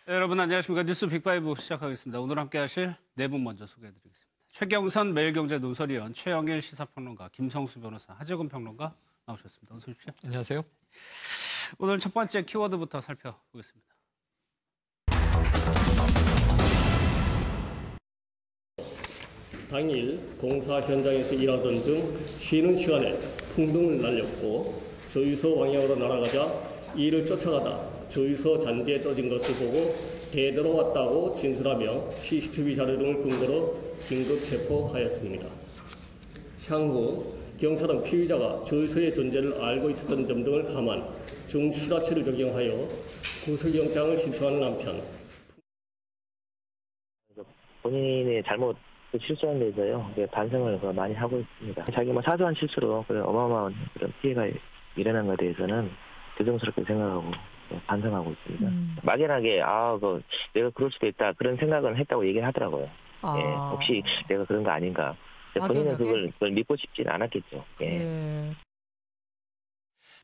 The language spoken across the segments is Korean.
네, 여러분 안녕하십니까. 뉴스 빅5 시작하겠습니다. 오늘 함께 하실 네 분 먼저 소개해드리겠습니다. 최경선 매일경제 논설위원, 최영일 시사평론가, 김성수 변호사, 하재근 평론가 나오셨습니다. 어서 오십시오. 안녕하세요. 오늘 첫 번째 키워드부터 살펴보겠습니다. 당일 공사 현장에서 일하던 중 쉬는 시간에 풍등을 날렸고 주유소 방향으로 날아가자 이를 쫓아가다 주유소 잔디에 떨어진 것을 보고 되돌아왔다고 진술하며 CCTV 자료 등을 근거로 긴급 체포하였습니다. 향후 경찰은 피의자가 주유소의 존재를 알고 있었던 점 등을 감안 중실화죄를 적용하여 구속영장을 신청하는 한편 본인의 잘못 실수한 데 있어요. 반성을 많이 하고 있습니다. 자기 사소한 실수로 어마어마한 그런 피해가 일어난 것에 대해서는 죄송스럽게 생각하고 반성하고 있습니다. 막연하게 내가 그럴 수도 있다 그런 생각을 했다고 얘기를 하더라고요. 혹시 내가 그런 거 아닌가. 본인은 그걸 믿고 싶지는 않았겠죠.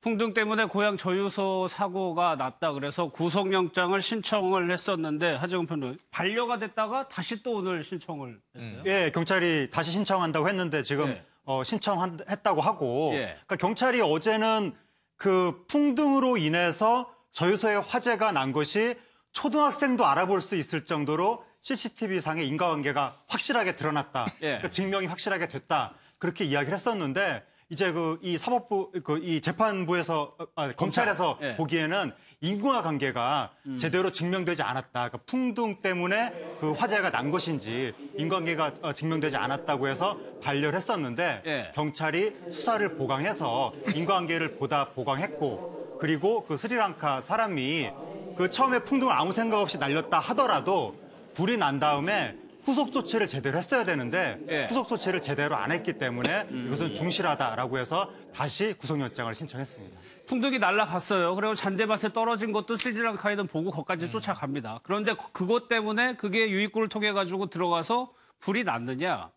풍등 때문에 고향 저유소 사고가 났다 그래서 구속영장을 신청을 했었는데 하재근 평론가 반려가 됐다가 다시 또 오늘 신청을 했어요. 예, 경찰이 다시 신청한다고 했는데 지금 신청했다고 하고 그러니까 경찰이 어제는 그 풍등으로 인해서 저유소에 화재가 난 것이 초등학생도 알아볼 수 있을 정도로 CCTV상의 인과관계가 확실하게 드러났다. 그러니까 증명이 확실하게 됐다. 그렇게 이야기를 했었는데 이제 이 사법부, 이 재판부에서, 검찰에서 보기에는 인과관계가 제대로 증명되지 않았다. 그러니까 풍등 때문에 그 화재가 난 것인지 인과관계가 증명되지 않았다고 해서 반려를 했었는데 경찰이 수사를 보강해서 인과관계를 보다 보강했고 그리고 그 스리랑카 사람이 그 처음에 풍등을 아무 생각 없이 날렸다 하더라도 불이 난 다음에 후속 조치를 제대로 했어야 되는데 후속 조치를 제대로 안 했기 때문에 이것은 중실하다라고 해서 다시 구속영장을 신청했습니다. 풍등이 날아갔어요. 그리고 잔디밭에 떨어진 것도 스리랑카에는 보고 거기까지 쫓아갑니다. 그런데 그것 때문에 그게 유입구를 통해 가지고 들어가서 불이 났느냐?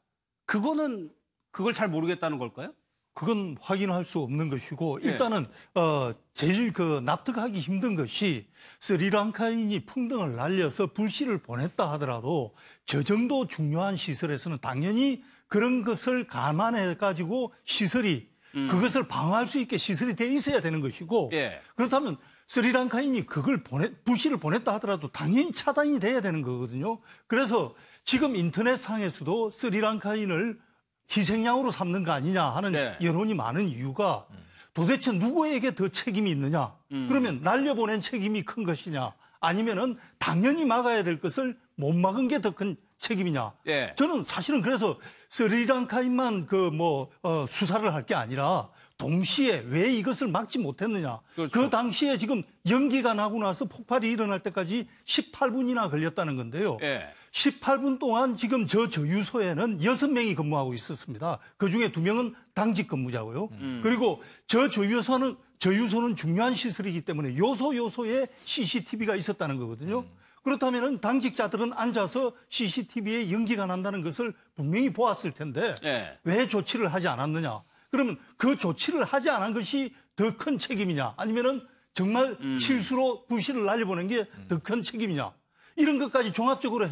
그걸 잘 모르겠다는 걸까요? 그건 확인할 수 없는 것이고 일단은 제일 납득하기 힘든 것이 스리랑카인이 풍등을 날려서 불씨를 보냈다 하더라도 저 정도 중요한 시설에서는 당연히 그런 것을 감안해 가지고 시설이 그것을 방어할 수 있게 시설이 돼 있어야 되는 것이고 그렇다면 스리랑카인이 그걸 불씨를 보냈다 하더라도 당연히 차단이 돼야 되는 거거든요. 그래서 지금 인터넷상에서도 스리랑카인을 희생양으로 삼는 거 아니냐 하는 여론이 많은 이유가 도대체 누구에게 더 책임이 있느냐. 그러면 날려보낸 책임이 큰 것이냐 아니면은 당연히 막아야 될 것을 못 막은 게 더 큰 책임이냐. 저는 사실은 그래서 스리랑카인만 수사를 할 게 아니라 동시에 왜 이것을 막지 못했느냐. 그 당시에 지금 연기가 나고 나서 폭발이 일어날 때까지 18분이나 걸렸다는 건데요. 18분 동안 지금 저 저유소에는 6명이 근무하고 있었습니다. 그중에 2명은 당직 근무자고요. 그리고 저 저유소는 중요한 시설이기 때문에 요소에 CCTV가 있었다는 거거든요. 그렇다면 당직자들은 앉아서 CCTV에 연기가 난다는 것을 분명히 보았을 텐데 왜 조치를 하지 않았느냐. 그러면 그 조치를 하지 않은 것이 더 큰 책임이냐 아니면은 정말 실수로 불씨를 날려보낸 게 더 큰 책임이냐. 이런 것까지 종합적으로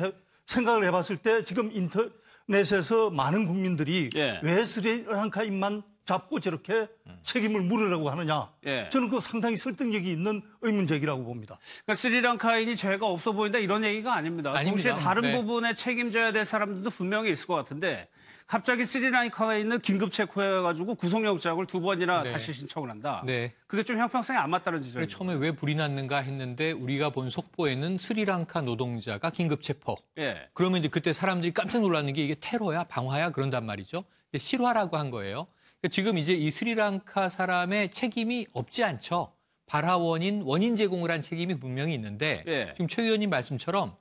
생각을 해봤을 때 지금 인터넷에서 많은 국민들이 왜 스리랑카인만 잡고 저렇게 책임을 물으려고 하느냐. 저는 그거 상당히 설득력이 있는 의문제기라고 봅니다. 그러니까 스리랑카인이 죄가 없어 보인다 이런 얘기가 아닙니다. 동시에 다른 부분에 책임져야 될 사람들도 분명히 있을 것 같은데 갑자기 스리랑카에 있는 긴급 체포해가지고 구속영장을 2번이나 다시 신청을 한다. 그게 좀 형평성에 안 맞다는 지적이에요. 처음에 왜 불이 났는가 했는데 우리가 본 속보에는 스리랑카 노동자가 긴급 체포. 그러면 이제 그때 사람들이 깜짝 놀랐는 게 이게 테러야, 방화야 그런단 말이죠. 근데 실화라고 한 거예요. 그러니까 지금 이제 이 스리랑카 사람의 책임이 없지 않죠. 발화원인 원인 제공을 한 책임이 분명히 있는데 지금 최 의원님 말씀처럼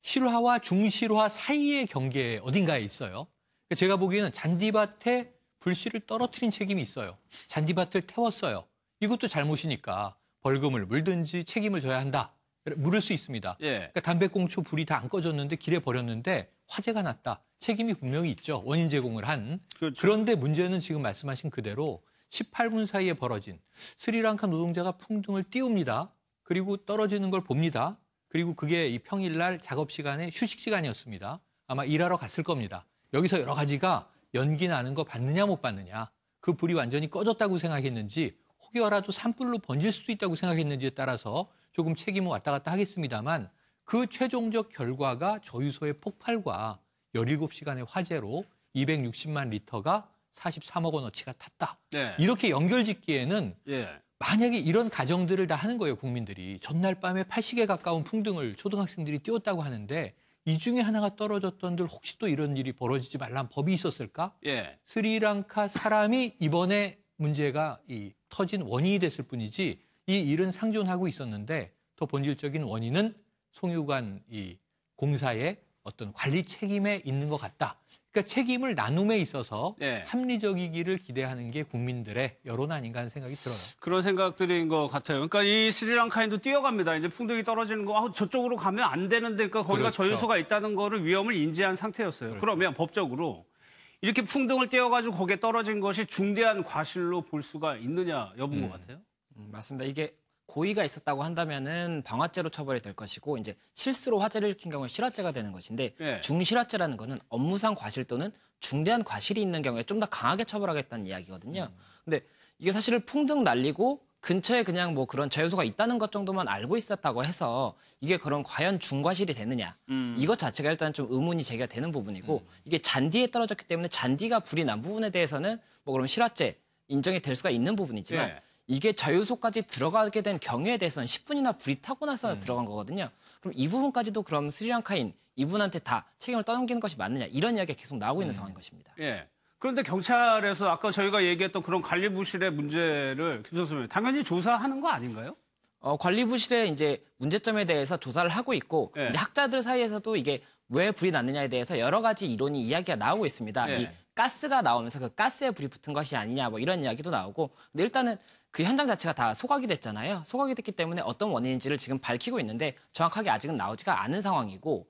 실화와 중실화 사이의 경계 어딘가에 있어요. 제가 보기에는 잔디밭에 불씨를 떨어뜨린 책임이 있어요. 잔디밭을 태웠어요. 이것도 잘못이니까 벌금을 물든지 책임을 져야 한다. 물을 수 있습니다. 그러니까 담배꽁초 불이 다 안 꺼졌는데 길에 버렸는데 화재가 났다. 책임이 분명히 있죠. 원인 제공을 한. 그런데 문제는 지금 말씀하신 그대로 18분 사이에 벌어진 스리랑카 노동자가 풍등을 띄웁니다. 그리고 떨어지는 걸 봅니다. 그리고 그게 이 평일날 작업 시간에 휴식 시간이었습니다. 아마 일하러 갔을 겁니다. 여기서 여러 가지가 연기 나는 거 받느냐 못 받느냐, 그 불이 완전히 꺼졌다고 생각했는지 혹여라도 산불로 번질 수도 있다고 생각했는지에 따라서 조금 책임은 왔다 갔다 하겠습니다만, 그 최종적 결과가 저유소의 폭발과 17시간의 화재로 260만 리터가 43억 원어치가 탔다. 네. 이렇게 연결짓기에는 만약에 이런 가정들을 다 하는 거예요, 국민들이. 전날 밤에 80에 가까운 풍등을 초등학생들이 띄웠다고 하는데 이 중에 하나가 떨어졌던들 혹시 또 이런 일이 벌어지지 말란 법이 있었을까? 스리랑카 사람이 이번에 문제가 터진 원인이 됐을 뿐이지 이 일은 상존하고 있었는데, 더 본질적인 원인은 송유관 공사의 어떤 관리 책임에 있는 것 같다. 그러니까 책임을 나눔에 있어서 합리적이기를 기대하는 게 국민들의 여론 아닌가 하는 생각이 들어요. 그런 생각들인 것 같아요. 그러니까 이 스리랑카인도 뛰어갑니다. 이제 풍등이 떨어지는 거, 저쪽으로 가면 안 되는데, 그러니까 거기가 그렇죠. 저유소가 있다는 거를 위험을 인지한 상태였어요. 그렇죠. 그러면 법적으로 이렇게 풍등을 띄워가지고 거기에 떨어진 것이 중대한 과실로 볼 수가 있느냐 여부인 것 같아요. 맞습니다. 이게 고의가 있었다고 한다면은 방화죄로 처벌이 될 것이고, 이제 실수로 화재를 일으킨 경우에 실화죄가 되는 것인데, 중실화죄라는 거는 업무상 과실 또는 중대한 과실이 있는 경우에 좀 더 강하게 처벌하겠다는 이야기거든요. 근데 이게 사실 풍등 날리고 근처에 그냥 뭐 그런 저유소가 있다는 것 정도만 알고 있었다고 해서 이게 그런 과연 중과실이 되느냐, 이것 자체가 일단 좀 의문이 제기가 되는 부분이고, 이게 잔디에 떨어졌기 때문에 잔디가 불이 난 부분에 대해서는 뭐 그럼 실화죄 인정이 될 수가 있는 부분이지만, 이게 저유소까지 들어가게 된 경우에 대해서는 10분이나 불이 타고 나서 들어간 거거든요. 그럼 이 부분까지도 그럼 스리랑카인 이분한테 다 책임을 떠넘기는 것이 맞느냐, 이런 이야기가 계속 나오고 있는 상황인 것입니다. 그런데 경찰에서 아까 저희가 얘기했던 그런 관리부실의 문제를 김 선수님 당연히 조사하는 거 아닌가요? 관리부실의 이제 문제점에 대해서 조사를 하고 있고, 이제 학자들 사이에서도 이게 왜 불이 났느냐에 대해서 여러 가지 이론이 이야기가 나오고 있습니다. 이 가스가 나오면서 그 가스에 불이 붙은 것이 아니냐, 뭐 이런 이야기도 나오고, 근데 일단은 그 현장 자체가 다 소각이 됐잖아요. 소각이 됐기 때문에 어떤 원인인지를 지금 밝히고 있는데 정확하게 아직은 나오지가 않은 상황이고,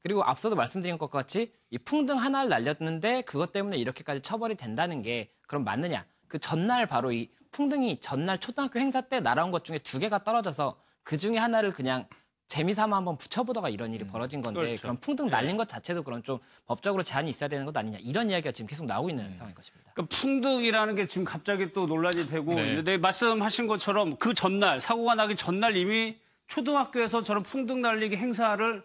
그리고 앞서도 말씀드린 것과 같이 이 풍등 하나를 날렸는데 그것 때문에 이렇게까지 처벌이 된다는 게 그럼 맞느냐? 그 전날 바로 이 풍등이 전날 초등학교 행사 때 날아온 것 중에 2개가 떨어져서 그 중에 하나를 그냥 재미삼아 한번 붙여보다가 이런 일이 벌어진 건데, 그렇죠. 그럼 풍등 날린 것 자체도 그런 좀 법적으로 제한이 있어야 되는 것 아니냐, 이런 이야기가 지금 계속 나오고 있는 상황인 것입니다. 그러니까 풍등이라는 게 지금 갑자기 또 논란이 되고 있는데, 말씀하신 것처럼 그 전날, 사고가 나기 전날 이미 초등학교에서 저런 풍등 날리기 행사를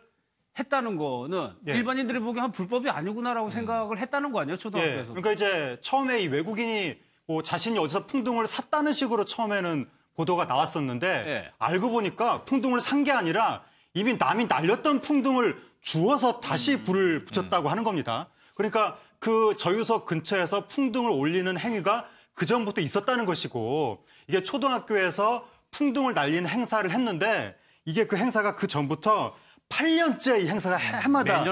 했다는 거는 일반인들이 보기엔 불법이 아니구나라고 생각을 했다는 거 아니에요, 초등학교에서? 그러니까 이제 처음에 이 외국인이 뭐 자신이 어디서 풍등을 샀다는 식으로 처음에는 보도가 나왔었는데, 알고 보니까 풍등을 산 게 아니라 이미 남이 날렸던 풍등을 주워서 다시 불을 붙였다고 하는 겁니다. 그러니까 그 저유소 근처에서 풍등을 올리는 행위가 그전부터 있었다는 것이고, 이게 초등학교에서 풍등을 날리는 행사를 했는데, 이게 그 행사가 그 전부터 8년째 이 행사가 해마다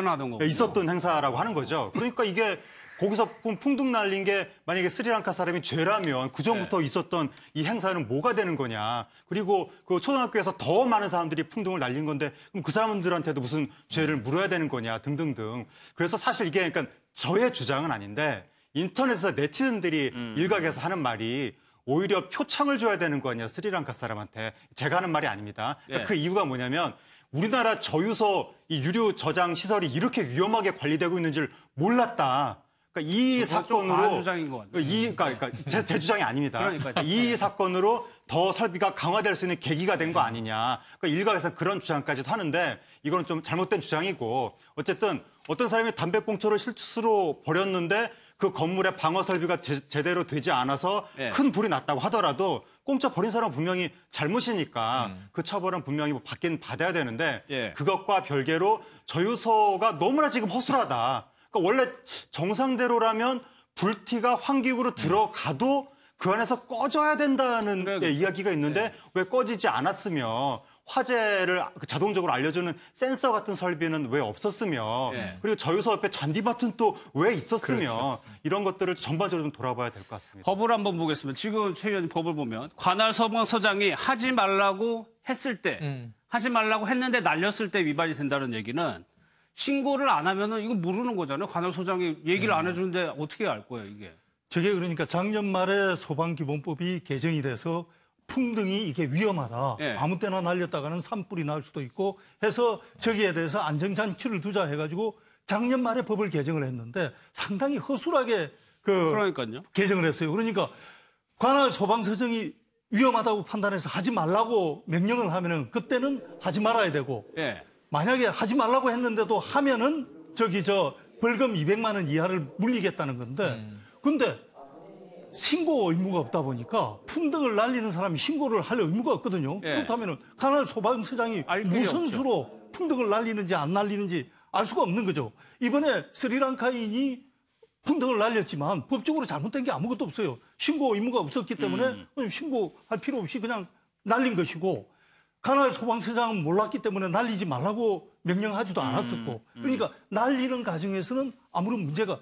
있었던 행사라고 하는 거죠. 그러니까 이게 거기서 풍등 날린 게 만약에 스리랑카 사람이 죄라면 그전부터 있었던 이 행사는 뭐가 되는 거냐. 그리고 그 초등학교에서 더 많은 사람들이 풍등을 날린 건데 그럼 그 사람들한테도 무슨 죄를 물어야 되는 거냐 등등등. 그래서 사실 이게 그러니까 저의 주장은 아닌데 인터넷에서 네티즌들이 일각에서 하는 말이 오히려 표창을 줘야 되는 거 아니야, 스리랑카 사람한테. 제가 하는 말이 아닙니다. 그러니까 그 이유가 뭐냐면 우리나라 저유소 이 유류 저장 시설이 이렇게 위험하게 관리되고 있는지를 몰랐다. 그러니까 이 사건으로 그러니까 제 주장이 아닙니다. 이 사건으로 더 설비가 강화될 수 있는 계기가 된 거 아니냐. 그러니까 일각에서 그런 주장까지도 하는데 이거는 좀 잘못된 주장이고, 어쨌든 어떤 사람이 담배꽁초를 실수로 버렸는데 그 건물의 방어 설비가 제대로 되지 않아서 큰 불이 났다고 하더라도 꽁초 버린 사람은 분명히 잘못이니까 그 처벌은 분명히 받아야 되는데 그것과 별개로 저유소가 너무나 지금 허술하다. 그러니까 원래 정상대로라면 불티가 환기구로 들어가도 그 안에서 꺼져야 된다는 이야기가 있는데 왜 꺼지지 않았으며, 화재를 자동적으로 알려주는 센서 같은 설비는 왜 없었으며, 그리고 저유소 옆에 잔디밭은 또 왜 있었으며, 이런 것들을 전반적으로 좀 돌아봐야 될 것 같습니다. 법을 한번 보겠습니다. 지금 최 의원님 법을 보면 관할 서장이 하지 말라고 했을 때, 하지 말라고 했는데 날렸을 때 위반이 된다는 얘기는 신고를 안 하면은 이거 모르는 거잖아요. 관할소장이 얘기를 안 해주는데 어떻게 알 거예요, 이게? 저게 그러니까 작년 말에 소방기본법이 개정이 돼서 풍등이 이게 위험하다. 예. 아무 때나 날렸다가는 산불이 날 수도 있고 해서 저기에 대해서 안전장치를 두자 해가지고 작년 말에 법을 개정을 했는데 상당히 허술하게 그러니까요. 개정을 했어요. 그러니까 관할 소방서정이 위험하다고 판단해서 하지 말라고 명령을 하면은 그때는 하지 말아야 되고 예. 만약에 하지 말라고 했는데도 하면은 벌금 200만 원 이하를 물리겠다는 건데 근데 신고 의무가 없다 보니까 풍등을 날리는 사람이 신고를 할 의무가 없거든요. 예. 그렇다면 관할 소방서장이 무슨 수로 풍등을 날리는지 안 날리는지 알 수가 없는 거죠. 이번에 스리랑카인이 풍등을 날렸지만 법적으로 잘못된 게 아무것도 없어요. 신고 의무가 없었기 때문에 신고할 필요 없이 그냥 날린 것이고 관할 소방서장은 몰랐기 때문에 날리지 말라고 명령하지도 않았었고 그러니까 날리는 과정에서는 아무런 문제가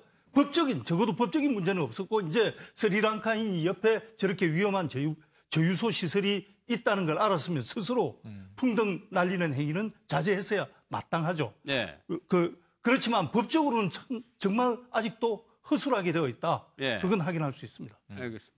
적어도 법적인 문제는 없었고 이제 스리랑카인이 옆에 저렇게 위험한 저유소 시설이 있다는 걸 알았으면 스스로 풍등 날리는 행위는 자제했어야 마땅하죠. 네. 그렇지만 법적으로는 정말 아직도 허술하게 되어 있다. 예. 그건 확인할 수 있습니다. 알겠습니다.